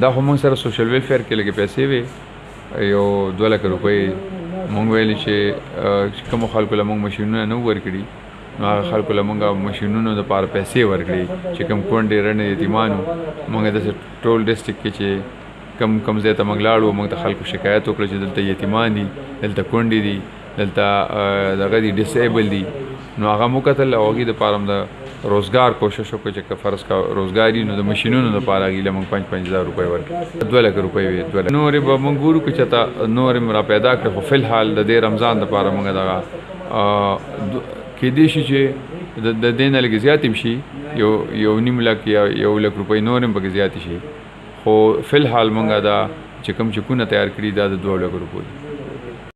دا خو موږ سره سوشل ویلفیر کې لګې پیسې وي یو 2 لک روپۍ موږ ویلې چې کوم خلکو له موږ ماشینونه نه ورکړي نو هغه خلکو له موږ ماشینونو دپاره پیسې ورکړي چې کوم کونډې رڼې یتیمانو موږ داسې ټول ډسټرکټ کې چې کم ځای ته موږ لاړو موږ د خلکو شکایت وکړو چې دلته یتیمان دي دلته کونډې دي دلته دغه دي ډسیبل دي نو هغه مو کتل او هغې دپاره هم د روزګار کوشش وکړو چې که فرض کا روزګار وي نو د ماشینونو دپاره هغې له موږ 5,000 روپۍ ورکړو 2 لک روپۍ وي نورې به موږ ګورو که چېرته نورې را پیدا کړې خو فلحال د دې رمضان دپاره موږ دغه کېدای شي چې د دې نه لږ زیات هم شي یو 1.5 لک یا 1 لک روپۍ نور هم پکې زیاتې شي خو فلحال موږ دا چې کوم چکونه تیار کړي دا د 2 لک روپۍ